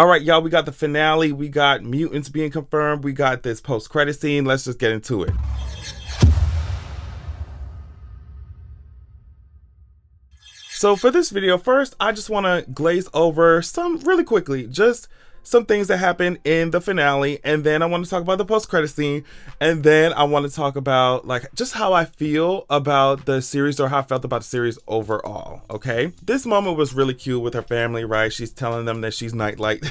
All right, y'all, we got the finale. We got mutants being confirmed. We got this post-credit scene. Let's just get into it. So for this video, first, I just want to glaze over some really quickly, just some things that happened in the finale, and then I want to talk about the post-credit scene, and then I want to talk about like just how I feel about the series or how I felt about the series overall. Okay, this moment was really cute with her family, right? She's telling them that she's nightlight.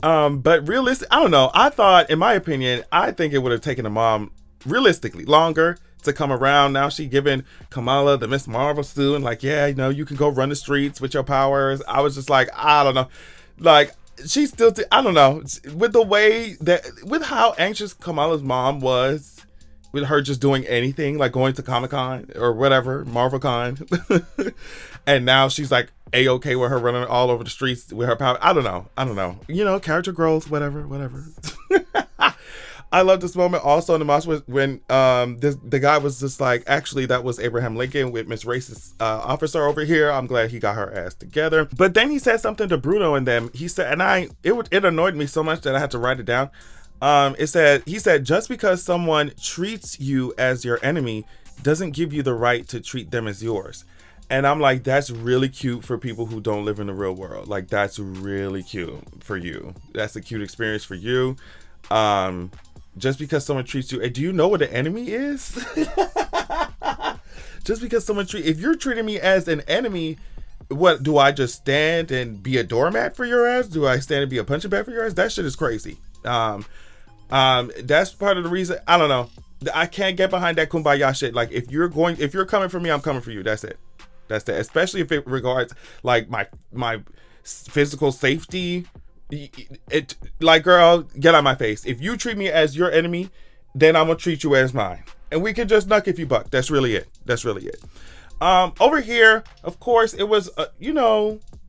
But realistic, I don't know. I thought, in my opinion, I think it would have taken the mom realistically longer to come around. Now she giving Kamala the Miss Marvel suit and like, yeah, you know, you can go run the streets with your powers. I was just like, I don't know. Like, she's still, I don't know, with the way that, with how anxious Kamala's mom was with her just doing anything, like going to Comic-Con or whatever, MarvelCon. And now she's like A-okay with her running all over the streets with her power. I don't know. You know, character growth, whatever. I love this moment also in the Moss when the guy was just like, actually, that was Abraham Lincoln with Miss Racist Officer over here. I'm glad he got her ass together. But then he said something to Bruno and them. He said, and it annoyed me so much that I had to write it down. He said, just because someone treats you as your enemy doesn't give you the right to treat them as yours. And I'm like, that's really cute for people who don't live in the real world. Like, that's really cute for you. That's a cute experience for you. Just because someone treats you, do you know what an enemy is? Just because someone if you're treating me as an enemy, what do I just stand and be a doormat for your ass? Do I stand and be a punching bag for your ass? That shit is crazy. That's part of the reason. I don't know. I can't get behind that kumbaya shit. Like, if you're coming for me, I'm coming for you. That's it. Especially if it regards like my physical safety. It like, girl, get out of my face. If you treat me as your enemy, then I'm gonna treat you as mine, and we can just knuck if you buck. That's really it. Over here, of course, it was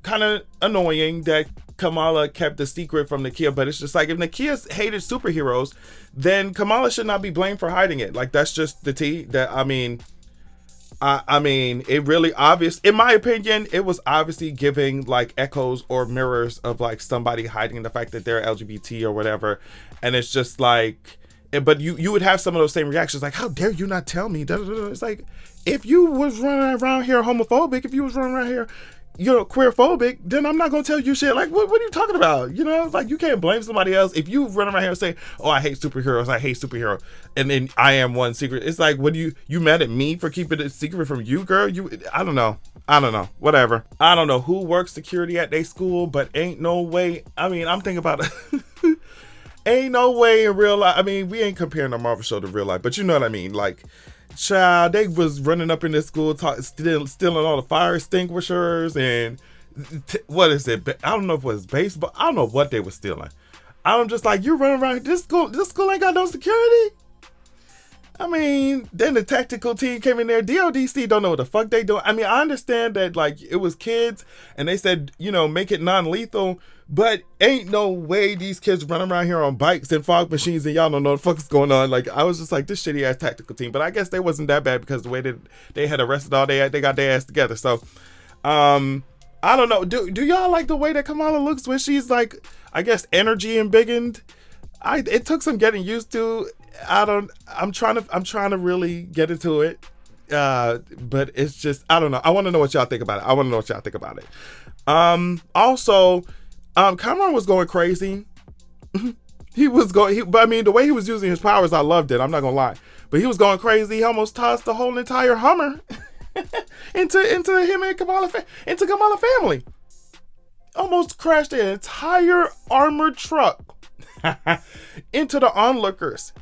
kind of annoying that Kamala kept the secret from Nakia, but it's just like, if Nakia hated superheroes, then Kamala should not be blamed for hiding it. Like, that's just the tea. I mean, it really obvious, in my opinion, it was obviously giving like echoes or mirrors of like somebody hiding the fact that they're LGBT or whatever. And it's just like, but you would have some of those same reactions, like, how dare you not tell me? It's like, if you was running around here homophobic, if you was running around here, queerphobic, then I'm not gonna tell you shit. Like, what are you talking about? You know, like, you can't blame somebody else. If you run around here and say, oh, I hate superheroes, and then I am one secret, it's like, what you mad at me for keeping it secret from you, girl? I don't know, whatever. I don't know who works security at their school, but ain't no way. I mean, I'm thinking about it. Ain't no way in real life. I mean, we ain't comparing a Marvel show to real life, but you know what I mean. Like, child, they was running up in this school, stealing all the fire extinguishers and what is it? I don't know if it was baseball. I don't know what they were stealing. I'm just like, you running around this school ain't got no security. I mean, then the tactical team came in there. DODC don't know what the fuck they doing. I mean, I understand that like it was kids and they said, make it non-lethal, but ain't no way these kids running around here on bikes and fog machines and y'all don't know what the fuck is going on. Like, I was just like, this shitty ass tactical team, but I guess they wasn't that bad because the way that they had arrested all they got their ass together. So, I don't know. Do y'all like the way that Kamala looks when she's like, I guess, energy and biggened? It took some getting used to. I'm trying to really get into it. But it's just, I don't know. I want to know what y'all think about it. Also, Cameron was going crazy. But I mean, the way he was using his powers, I loved it. I'm not gonna lie. But he was going crazy. He almost tossed the whole entire Hummer into him and Kamala family. Almost crashed the entire armored truck into the onlookers.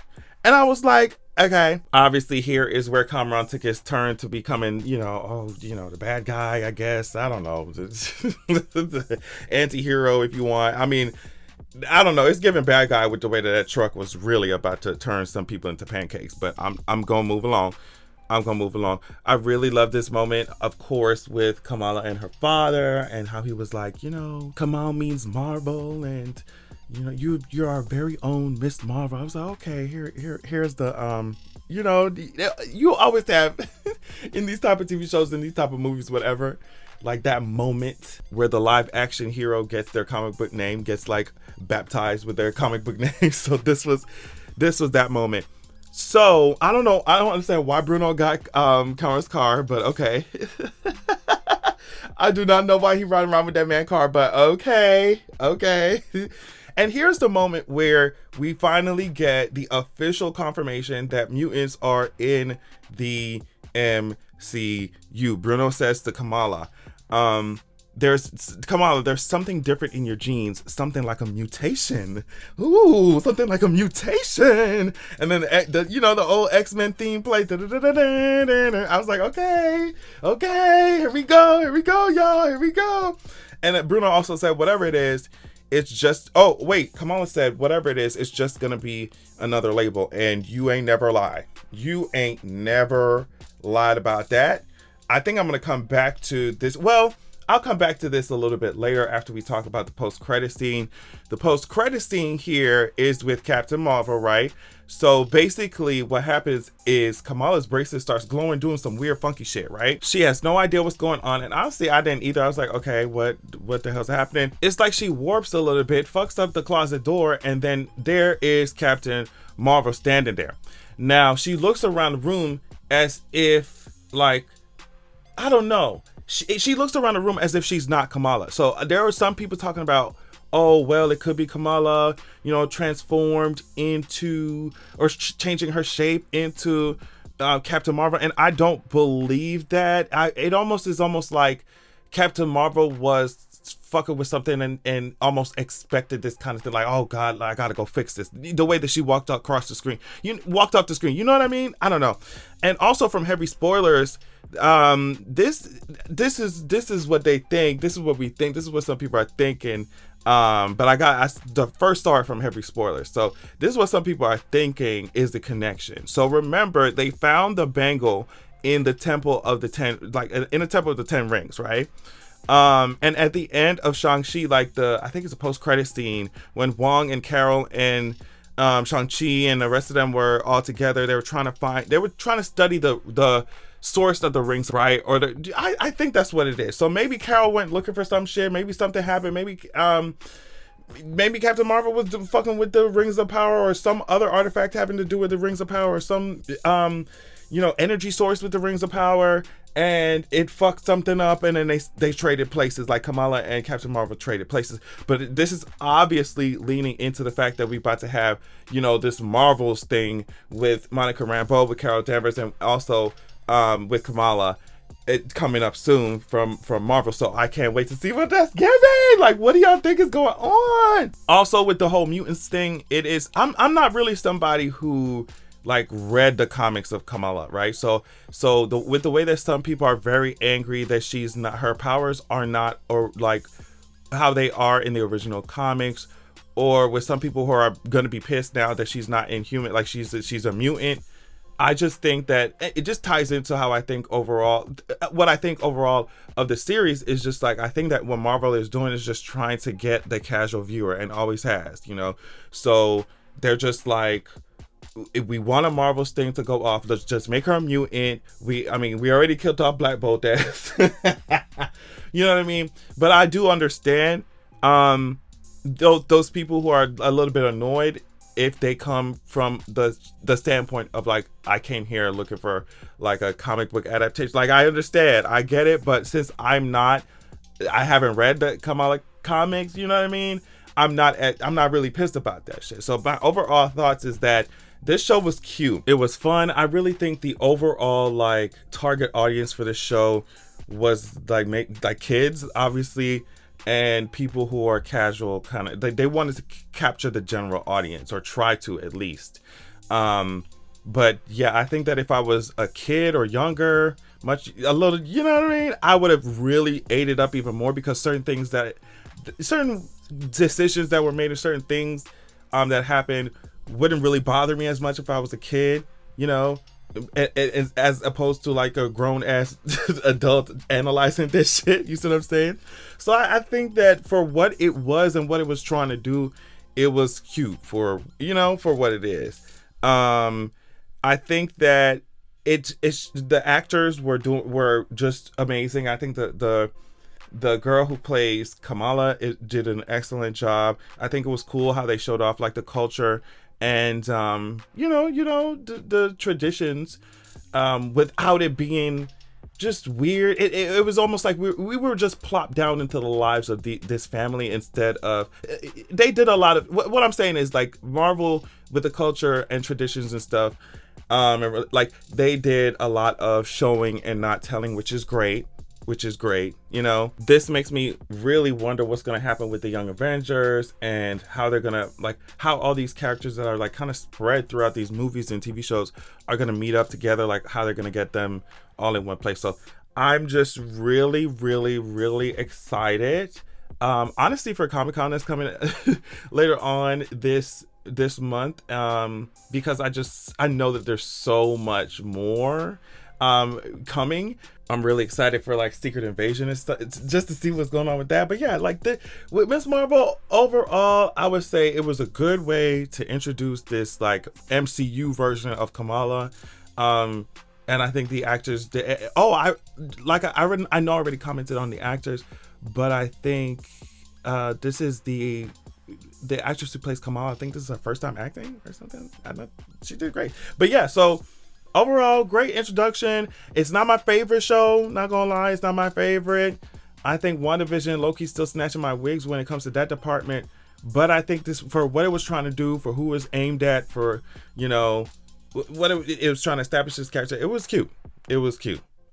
And I was like, okay, obviously here is where Kamran took his turn to becoming, the bad guy, I guess. I don't know. The anti-hero, if you want. I mean, I don't know. It's giving bad guy with the way that truck was really about to turn some people into pancakes. But I'm going to move along. I really love this moment, of course, with Kamala and her father and how he was like, Kamal means Marvel and you're our very own Miss Marvel. I was like, okay, here's the you always have in these type of TV shows and these type of movies, whatever, like that moment where the live action hero gets their comic book name, gets like baptized with their comic book name. So this was that moment. So I don't know. I don't understand why Bruno got Kara's car, but okay. I do not know why he riding around with that man car, but okay. And here's the moment where we finally get the official confirmation that mutants are in the MCU. Bruno says to Kamala, there's something different in your genes, something like a mutation. Ooh, something like a mutation. And then the old X-Men theme played. I was like, okay, here we go, y'all, here we go. And Bruno also said, whatever it is, it's just, Kamala said, whatever it is, it's just gonna be another label, and you ain't never lie. You ain't never lied about that. I think I'm gonna come back to this. Well, I'll come back to this a little bit later after we talk about the post-credit scene. The post-credit scene here is with Captain Marvel, right? So basically what happens is Kamala's bracelet starts glowing, doing some weird funky shit, right? She has no idea what's going on. And honestly, I didn't either. I was like, okay, what the hell's happening? It's like she warps a little bit, fucks up the closet door, and then there is Captain Marvel standing there. Now, she looks around the room as if, like, I don't know. She looks around the room as if she's not Kamala. So there are some people talking about, oh, well, it could be Kamala, transformed into, or changing her shape into Captain Marvel. And I don't believe that. It is almost like Captain Marvel was fucking with something and almost expected this kind of thing. Like, oh God, I gotta go fix this. The way that she walked across the screen, walked off the screen. You know what I mean? I don't know. And also from heavy spoilers, this is what they think. This is what we think. This is what some people are thinking. But I the first start from heavy spoilers. So this is what some people are thinking is the connection. So remember, they found the bangle in the Temple of the 10, like in the Temple of the 10 Rings, right? And at the end of Shang-Chi, like I think it's a post-credit scene when Wong and Carol and Shang-Chi and the rest of them were all together. They were trying to study the source of the rings, right? Or I think that's what it is. So maybe Carol went looking for some shit. Maybe something happened. Maybe Captain Marvel was fucking with the rings of power, or some other artifact having to do with the rings of power, or some energy source with the rings of power, and it fucked something up, and then they traded places, like Kamala and Captain Marvel traded places. But this is obviously leaning into the fact that we're about to have this Marvels thing with Monica Rambeau, with Carol Danvers, and also with Kamala, it coming up soon from Marvel. So I can't wait to see what that's giving. Like, what do y'all think is going on? Also with the whole mutants thing, I'm not really somebody who like read the comics of Kamala, right? So with the way that some people are very angry that she's not, her powers are not, or like how they are in the original comics, or with some people who are going to be pissed now that she's not inhuman, like she's a mutant. I just think that it just ties into how I think overall, what I think overall of the series is just like, I think that what Marvel is doing is just trying to get the casual viewer, and always has, so they're just like, if we want a Marvel thing to go off, let's just make her a mutant. We already killed off Black Bolt. You know what I mean? But I do understand those people who are a little bit annoyed if they come from the standpoint of like, I came here looking for like a comic book adaptation. Like, I understand, I get it, but since I haven't read the Kamala comics, you know what I mean? I'm not really pissed about that shit. So my overall thoughts is that this show was cute. It was fun. I really think the overall like target audience for this show was like kids, obviously, and people who are casual, kind of, they wanted to capture the general audience, or try to at least. But yeah, I think that if I was a kid or younger, a little, you know what I mean, I would have really ate it up even more, because certain decisions that were made, or certain things that happened wouldn't really bother me as much if I was a kid, as opposed to like a grown ass adult analyzing this shit. You see what I'm saying? So I think that for what it was and what it was trying to do, it was cute for what it is. I think that it's the actors were just amazing. I think the The girl who plays Kamala did an excellent job. I think it was cool how they showed off like the culture and the traditions, without it being just weird. It was almost like we were just plopped down into the lives of this family instead of, they did a lot of what I'm saying is like Marvel with the culture and traditions and stuff, like they did a lot of showing and not telling, which is great. This makes me really wonder what's going to happen with the Young Avengers and how they're going to, like, how all these characters that are like kind of spread throughout these movies and TV shows are going to meet up together, like how they're going to get them all in one place. So I'm just really, really, really excited. Honestly, for Comic-Con that's coming later on this month, because I know that there's so much more coming. I'm really excited for like Secret Invasion and stuff, just to see what's going on with that. But yeah, like with Miss Marvel overall, I would say it was a good way to introduce this like MCU version of Kamala. And I think the actors I know I already commented on the actors, but I think this is the actress who plays Kamala. I think this is her first time acting or something. She did great. But yeah, so overall, great introduction. It's not my favorite show, not gonna lie, it's not my favorite. I think WandaVision, Loki's still snatching my wigs when it comes to that department. But I think this, for what it was trying to do, for who it was aimed at, for, what it was trying to establish this character, it was cute.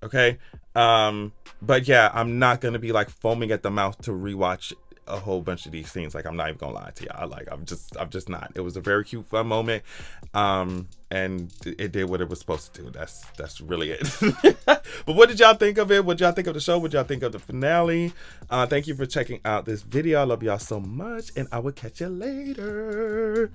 Okay? But yeah, I'm not gonna be like foaming at the mouth to rewatch a whole bunch of these scenes. Like, I'm not even gonna lie to y'all. Like, I'm just not. It was a very cute, fun moment, and it did what it was supposed to do. That's really it. But what did y'all think of it? What did y'all think of the show? What did y'all think of the finale? Thank you for checking out this video. I love y'all so much, and I will catch you later.